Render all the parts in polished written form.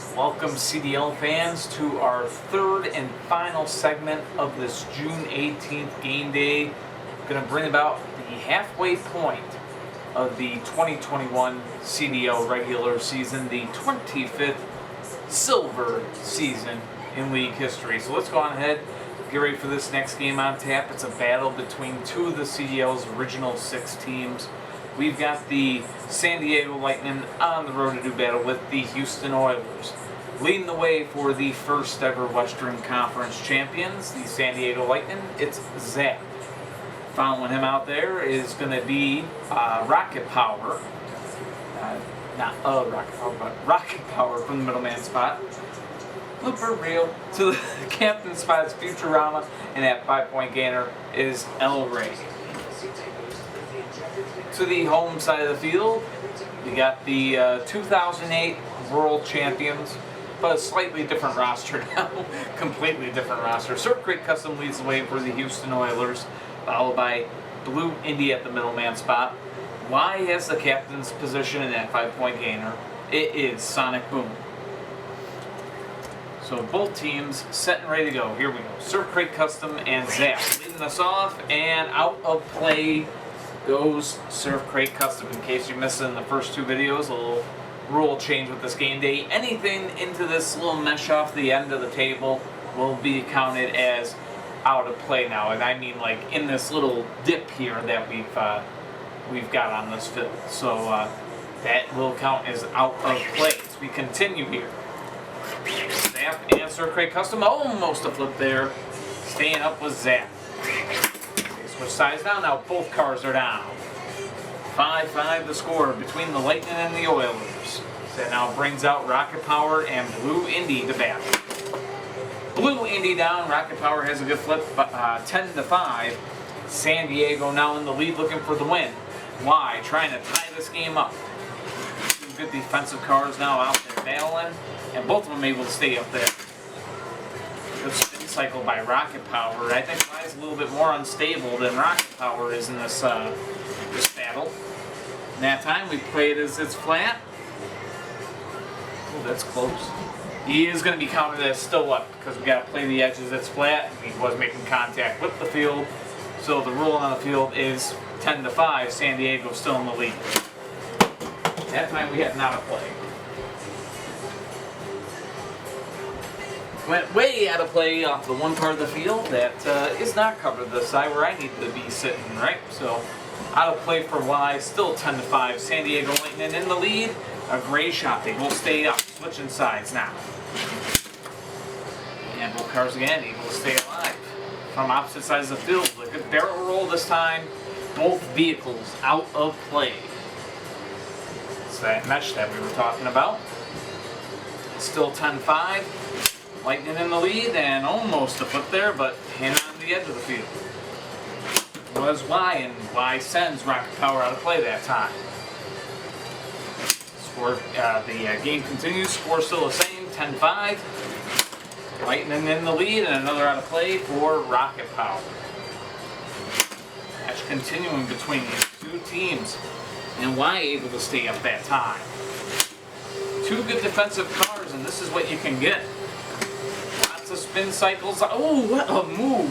Welcome CDL fans to our third and final segment of this June 18th game day. Going to bring about the halfway point of the 2021 CDL regular season, the 25th silver season in league history. So let's go on ahead, get ready for this next game on tap. It's a battle between two of the CDL's original 6 teams. We've got the San Diego Lightning on the road to do battle with the Houston Oilers. Leading the way for the first ever Western Conference champions, the San Diego Lightning, it's Zach. Following him out there is going to be Rocket Power. Not Rocket Power, but Rocket Power from the middleman spot. Blooper reel to the captain spot is Futurama, and at 5-point gainer is El Rey. To the home side of the field, we got the 2008 World Champions, but a slightly different roster now. Completely different roster. Surf Crate Custom leads the way for the Houston Oilers, followed by Blue Indy at the middleman spot. Y has the captain's position in that 5-point gainer. It is Sonic Boom. So both teams set and ready to go. Here we go. Surf Crate Custom and Zap leading us off, and out of play goes Surf Crate Custom. In case you missed it in the first 2 videos, a little rule change with this game day. Anything into this little mesh off the end of the table will be counted as out of play now, and I mean like in this little dip here that we've got on this field. So that will count as out of play. As we continue here, Zap and Surf Crate Custom almost a flip there, staying up with Zap. Switch sides now. Now both cars are down. 5-5 the score between the Lightning and the Oilers. That now brings out Rocket Power and Blue Indy to bat. Blue Indy down. Rocket Power has a good flip. 10-5. San Diego now in the lead, looking for the win. Y trying to tie this game up. 2 good defensive cars now out there battling, and both of them able to stay up there. Good spin cycle by Rocket Power. I think Y is a little bit more unstable than Rocket Power is in this battle. And that time we played as it's flat. Oh, that's close. He is going to be counted as still up because we got to play the edges. It's flat. He was making contact with the field. So the rule on the field is 10-5. San Diego still in the lead. That time we had not a play. Went way out of play off the one part of the field that is not covered, the side where I need to be sitting, right? So out of play for Y, still 10-5. San Diego Lightning in the lead. A gray shot. They will stay up, switching sides now. And both cars again able to stay alive. From opposite sides of the field, a good barrel roll this time. Both vehicles out of play. It's that mesh that we were talking about. Still 10-5. Lightning in the lead, and almost a flip there, but in on the edge of the field was Y, and Y sends Rocket Power out of play that time. Score, the game continues, score still the same, 10-5. Lightning in the lead, and another out of play for Rocket Power. Match continuing between these 2 teams, and Y able to stay up that time. 2 good defensive cars, and this is what you can get. Lots of spin cycles. Oh, what a move.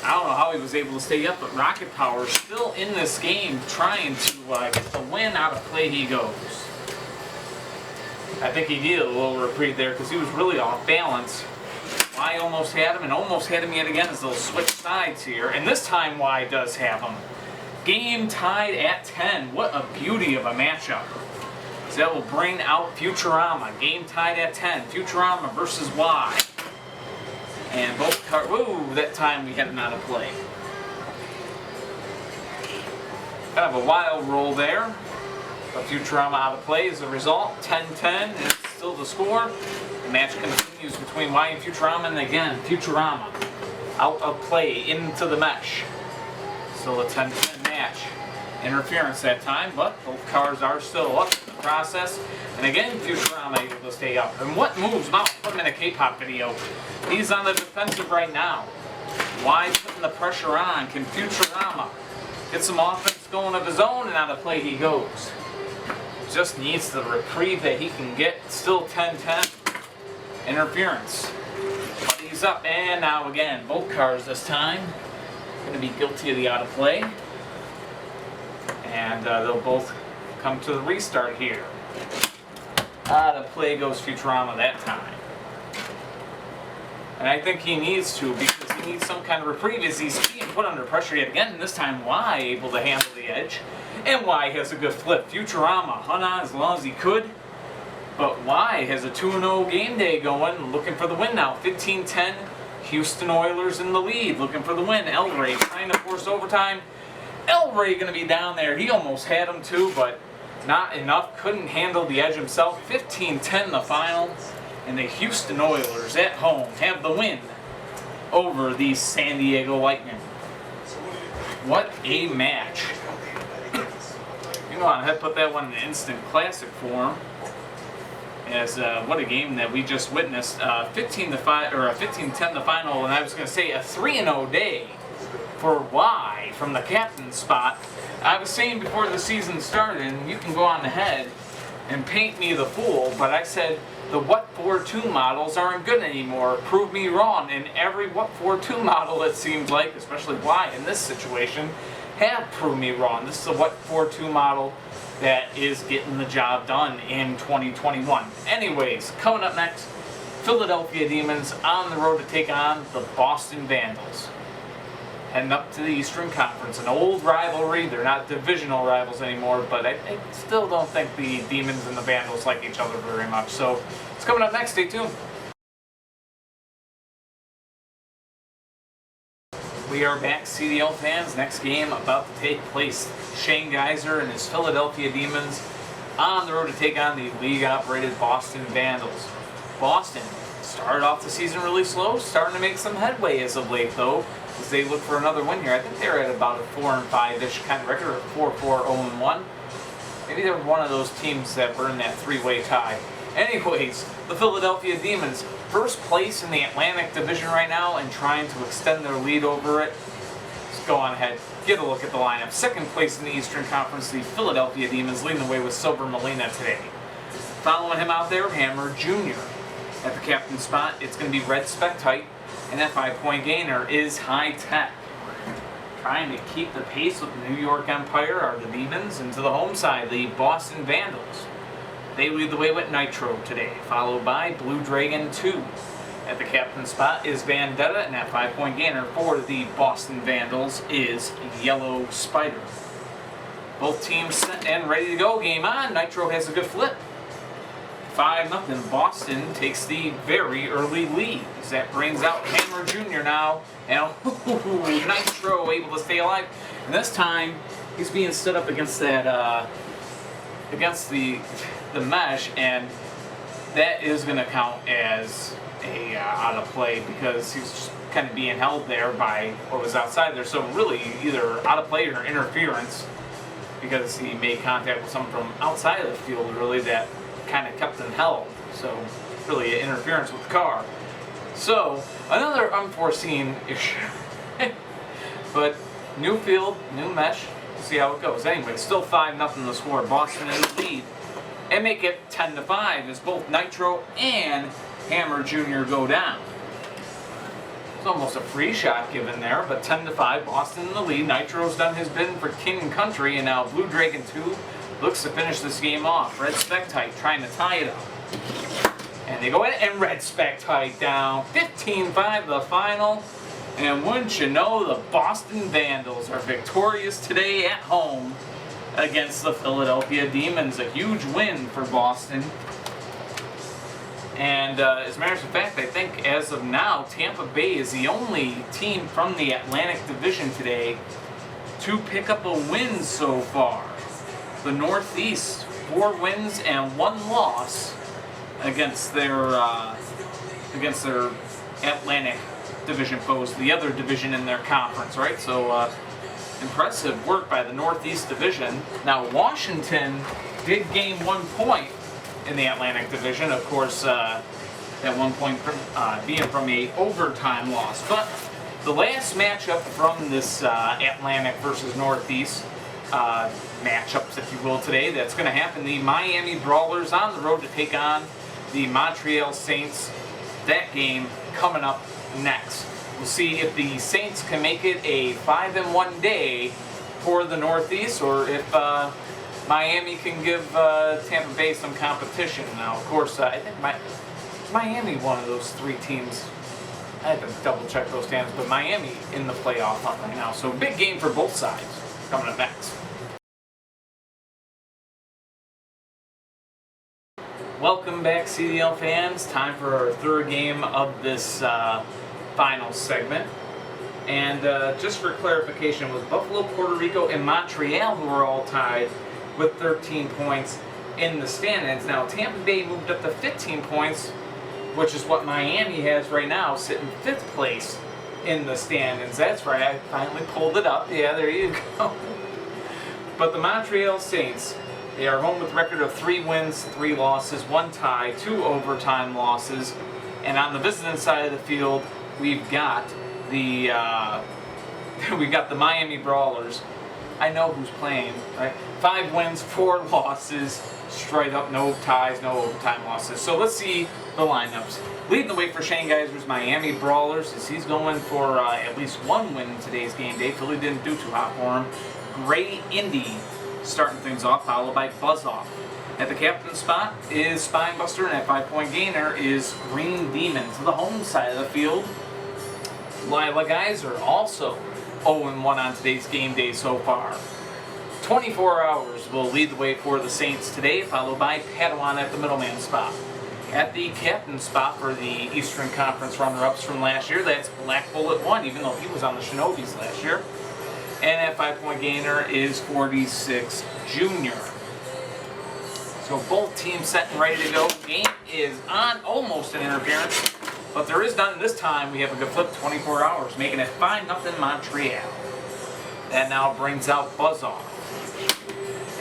I don't know how he was able to stay up, but Rocket Power still in this game trying to get the win. Out of play he goes. I think he needed a little reprieve there because he was really off balance. Y almost had him, and almost had him yet again as they'll switch sides here. And this time Y does have him. Game tied at 10. What a beauty of a matchup. So that will bring out Futurama. Game tied at 10. Futurama versus Y. And both cars, whoa, that time we had him out of play. Kind of a wild roll there. But Futurama out of play as a result. 10-10 is still the score. The match continues between Y and Futurama, and again, Futurama out of play into the mesh. Still a 10-10 match. Interference that time, but both cars are still up in the process. And again, Futurama able to stay up. And what moves? About put him in a K-pop video. He's on the defensive right now. Y putting the pressure on. Can Futurama get some offense going of his own? And out of play he goes. just needs the reprieve that he can get. Still 10-10. Interference. But he's up, and now again, both cars this time going to be guilty of the out of play. And they'll both come to the restart here. Out of play goes Futurama that time. And I think he needs to, because he needs some kind of reprieve as he's being put under pressure yet again. And this time, Y able to handle the edge. And Y has a good flip. Futurama hung on as long as he could. But Y has a 2-0 game day going, looking for the win now. 15-10, Houston Oilers in the lead, looking for the win. El Rey trying to force overtime. El Rey going to be down there. He almost had him too, but not enough. Couldn't handle the edge himself. 15-10 the final. And the Houston Oilers at home have the win over the San Diego Lightning. What a match. You know, I had put that one in the instant classic form. As what a game that we just witnessed. 15-5 or 15-10 the final, and I was going to say a 3-0 day for Y from the captain's spot. I was saying before the season started, and you can go on ahead and paint me the fool, but I said the What For 2 models aren't good anymore. Prove me wrong. And every What For 2 model, it seems like, especially Y in this situation, have proved me wrong. This is a What For 2 model that is getting the job done in 2021. Anyways, coming up next, Philadelphia Demons on the road to take on the Boston Vandals. Heading up to the Eastern Conference, an old rivalry. They're not divisional rivals anymore, but I still don't think the Demons and the Vandals like each other very much. So it's coming up next. Stay tuned. We are back, CDL fans. Next game about to take place. Shane Geyser and his Philadelphia Demons on the road to take on the league-operated Boston Vandals. Boston started off the season really slow, starting to make some headway as of late, though, as they look for another win here. I think they're at about a 4-5-ish kind of record, or 4-4-0-1. Maybe they're one of those teams that were in that three-way tie. Anyways, the Philadelphia Demons, first place in the Atlantic Division right now and trying to extend their lead over it. Let's go on ahead, get a look at the lineup. Second place in the Eastern Conference, the Philadelphia Demons leading the way with Silver Molina today. Following him out there, Hammer Jr. At the captain's spot, it's going to be Red Spectite. And that 5-point gainer is High Tech. Trying to keep the pace with the New York Empire are the Demons, and to the home side, the Boston Vandals. They lead the way with Nitro today, followed by Blue Dragon 2. At the captain's spot is Vendetta, and that 5-point gainer for the Boston Vandals is Yellow Spider. Both teams set and ready to go. Game on. Nitro has a good flip. 5-0. Boston takes the very early lead. That brings out Hammer Jr. now. And Nitro able to stay alive. And this time, he's being stood up against that, against the mesh, and that is going to count as a out of play because he's just kind of being held there by what was outside there. So really, either out of play or interference, because he made contact with someone from outside of the field, really, that kind of kept him held. So really an interference with the car. So another unforeseen issue. But new field, new mesh. We'll see how it goes. Anyway, still 5-0 the score. Boston in the lead. And make it 10-5 as both Nitro and Hammer Jr. go down. It's almost a free shot given there, but 10-5, Boston in the lead. Nitro's done his bidding for King and Country, and now Blue Dragon 2 looks to finish this game off. Red Spectite trying to tie it up. And they go in, and Red Spectite down. 15-5 the final. And wouldn't you know, the Boston Vandals are victorious today at home against the Philadelphia Demons. A huge win for Boston. And as a matter of fact, I think as of now, Tampa Bay is the only team from the Atlantic Division today to pick up a win so far. The Northeast, 4 wins and 1 loss against their Atlantic Division foes, the other division in their conference, right? So impressive work by the Northeast Division. Now Washington did gain 1 point in the Atlantic Division, of course, that 1 point being from a overtime loss. But the last matchup from this Atlantic versus Northeast matchups, if you will, today. That's going to happen. The Miami Brawlers on the road to take on the Montreal Saints. That game coming up next. We'll see if the Saints can make it a 5-1 day for the Northeast, or if Miami can give Tampa Bay some competition. Now, of course, I think Miami one of those three teams. I have to double check those standings, but Miami in the playoff hunt right now. So big game for both sides coming up next. Welcome back, CDL fans. Time for our third game of this final segment. And just for clarification, it was Buffalo, Puerto Rico, and Montreal who were all tied with 13 points in the standings. Now, Tampa Bay moved up to 15 points, which is what Miami has right now, sitting 5th place in the standings. That's right, I finally pulled it up. Yeah, there you go. But the Montreal Saints, they are home with a record of 3 wins, 3 losses, 1 tie, 2 overtime losses. And on the visiting side of the field, we've got the Miami Brawlers. I know who's playing, right? 5 wins, 4 losses, straight up, no ties, no overtime losses. So let's see the lineups. Leading the way for Shane Geyser's Miami Brawlers, as he's going for at least 1 win in today's game day. Philly didn't do too hot for him. Gray Indy starting things off, followed by Buzz Off. At the captain spot is Spinebuster, and at 5-point gainer is Green Demon. To the home side of the field, Lila Geyser also 0-1 on today's game day so far. 24 Hours will lead the way for the Saints today, followed by Padawan at the middleman spot. At the captain spot for the Eastern Conference runner-ups from last year, that's Black Bullet 1, even though he was on the Shinobis last year. And at 5-point gainer is 46 Junior. So both teams set and ready to go. Game is on, almost an interference, but there is none this time. We have a good flip, 24 Hours, making it 5-0 Montreal. That now brings out Buzz Off.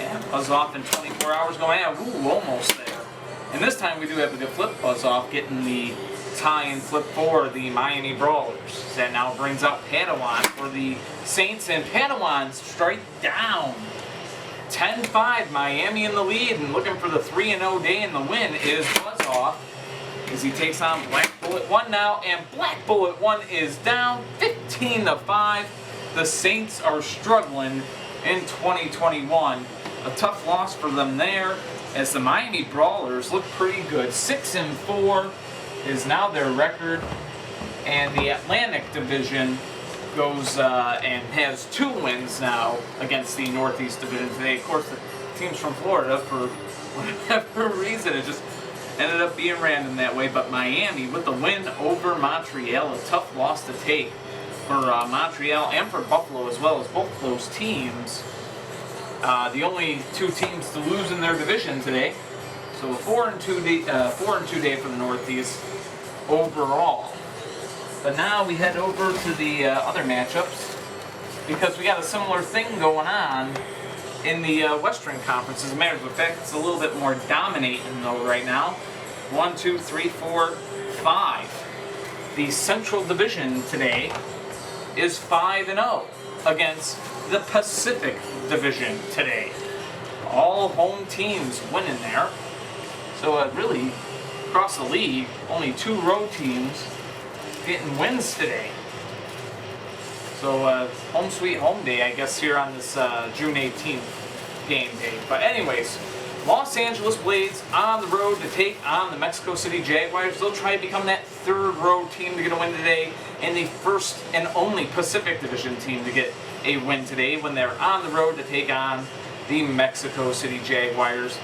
And Buzz Off in 24 Hours going out. Ooh, almost there. And this time we do have a good flip. Buzz Off getting the tie and flip for the Miami Brawlers. That now brings out Padawan for the Saints, and Padawan straight down. 10-5, Miami in the lead, and looking for the 3-0 day in the win is Buzz Off, as he takes on Black Bullet 1 now, and Black Bullet 1 is down 15-5. The Saints are struggling in 2021. A tough loss for them there, as the Miami Brawlers look pretty good. 6-4 is now their record, and the Atlantic Division goes and has 2 wins now against the Northeast Division today. Of course, the teams from Florida, for whatever reason, it just ended up being random that way. But Miami with the win over Montreal, a tough loss to take for Montreal and for Buffalo as well, as both those teams, the only 2 teams to lose in their division today. So a 4-2 day for the Northeast overall. But now we head over to the other matchups, because we got a similar thing going on in the Western Conference. As a matter of fact, it's a little bit more dominating though right now. 1, 2, 3, 4, 5. The Central Division today is 5-0 against the Pacific Division today. All home teams winning there. So really, across the league, only 2 road teams getting wins today. So home sweet home day, I guess, here on this June 18th game day. But anyways, Los Angeles Blades on the road to take on the Mexico City Jaguars. They'll try to become that 3rd road team to get a win today, and the first and only Pacific Division team to get a win today when they're on the road to take on the Mexico City Jaguars.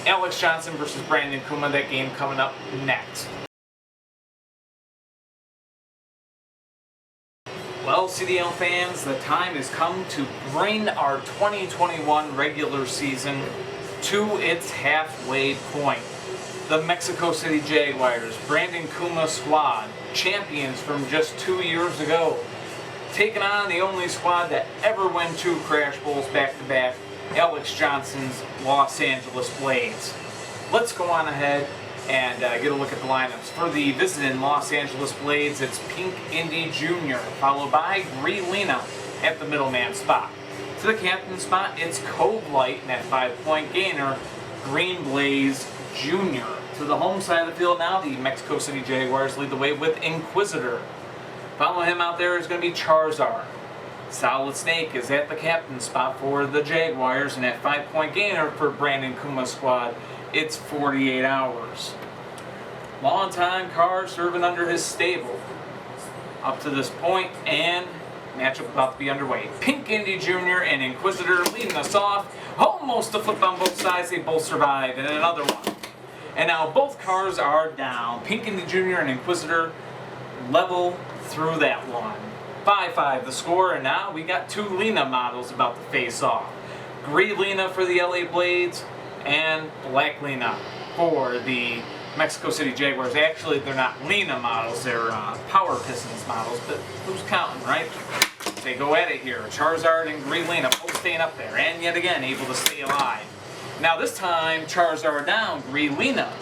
Alex Johnson versus Brandon Kuma, that game coming up next. Well, CDL fans, the time has come to bring our 2021 regular season to its halfway point. The Mexico City Jaguars, Brandon Kuma squad, champions from just 2 years ago, taking on the only squad that ever won 2 Crash Bowls back-to-back, Alex Johnson's Los Angeles Blades. Let's go on ahead and get a look at the lineups. For the visiting Los Angeles Blades, it's Pink Indy Jr., followed by Green Lena at the middleman spot. To the captain spot, it's Cove Light, and that 5-point gainer, Green Blaze Jr. To the home side of the field now, the Mexico City Jaguars lead the way with Inquisitor. Following him out there is going to be Charizard. Solid Snake is at the captain spot for the Jaguars, and that 5-point gainer for Brandon Kuma's squad, it's 48 hours. Long time Carr serving under his stable up to this point, and matchup about to be underway. Pink Indy Jr. and Inquisitor leading us off. Almost a flip on both sides. They both survive. And another one. And now both cars are down. Pink Indy Jr. and Inquisitor level through that one. 5-5 the score. And now we got two Lena models about to face off. Green Lena for the LA Blades and Black Lena for the Mexico City Jaguars. Actually, they're not Lena models, they're Power Pistons models, but who's counting, right? They go at it here. Charizard and Green Lena both staying up there, and yet again able to stay alive. Now this time, Charizard down, Green Lena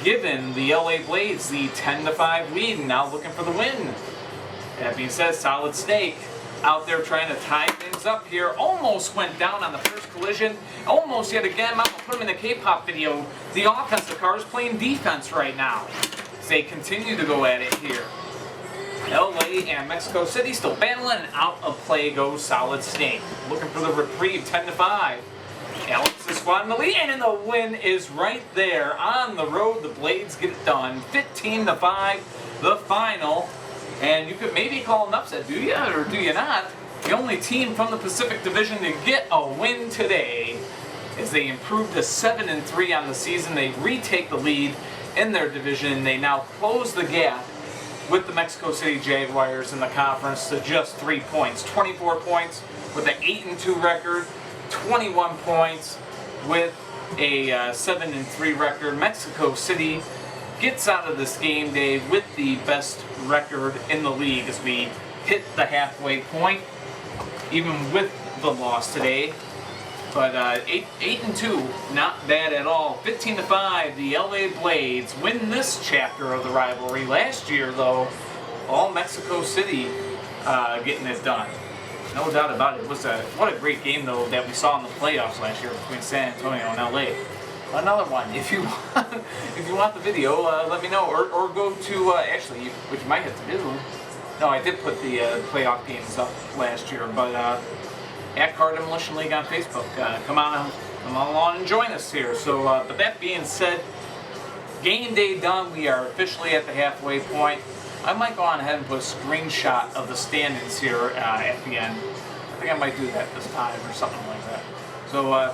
giving the LA Blades the 10-5 lead, and now looking for the win. That being said, Solid Snake out there trying to tie things up here. Almost went down on the first collision. Almost yet again. I'm going to put him in the K-pop video. The offensive car is playing defense right now as they continue to go at it here. LA and Mexico City still battling, and out of play goes Solid Snake. Looking for the reprieve, 10-5. Alex's squad in the lead, and the win is right there. On the road, the Blades get it done. 15-5, the final. And you could maybe call an upset, do you, or do you not? The only team from the Pacific Division to get a win today as they improve to 7-3 on the season. They retake the lead in their division. They now close the gap with the Mexico City Jaguars in the conference to just 3 points. 24 points with an 8-2 record, 21 points with a 7-3 record. Mexico City gets out of this game day with the best record in the league as we hit the halfway point, even with the loss today. But 8-2, not bad at all. 15-5, the LA Blades win this chapter of the rivalry. Last year, though, all Mexico City getting it done. No doubt about it. What a great game, though, that we saw in the playoffs last year between San Antonio and LA. Another one. If you want the video, let me know, or go to actually, which you might have to do. No, I did put the playoff games up last year, but at Car Demolition League on Facebook, come on along and join us here. So, but that being said, game day done. We are officially at the halfway point. I might go on ahead and put a screenshot of the standings here at the end. I think I might do that this time or something like that. So.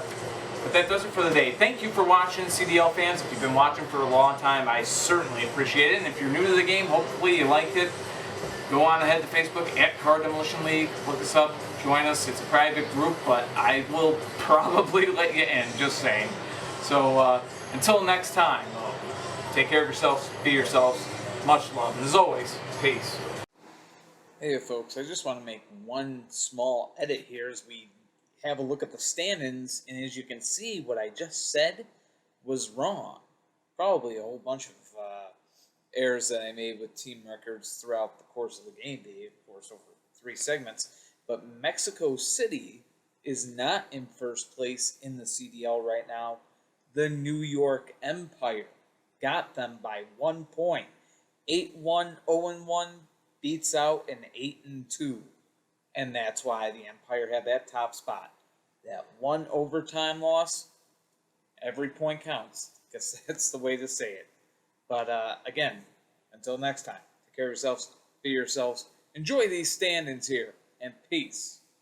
But that does it for the day. Thank you for watching, CDL fans. If you've been watching for a long time, I certainly appreciate it. And if you're new to the game, hopefully you liked it. Go on ahead to Facebook at Car Demolition League. Look us up. Join us. It's a private group, but I will probably let you in, just saying. So until next time, take care of yourselves. Be yourselves. Much love. And as always, peace. Hey, folks. I just want to make one small edit here as we have a look at the standings, and as you can see, what I just said was wrong. Probably a whole bunch of errors that I made with team records throughout the course of the game day, of course, over 3 segments. But Mexico City is not in first place in the CDL right now. The New York Empire got them by 1 point. 8-1, 0-1 beats out an 8-2. And that's why the Empire had that top spot. That one overtime loss, every point counts. I guess that's the way to say it. But again, until next time, take care of yourselves, be yourselves, enjoy these stand-ins here, and peace.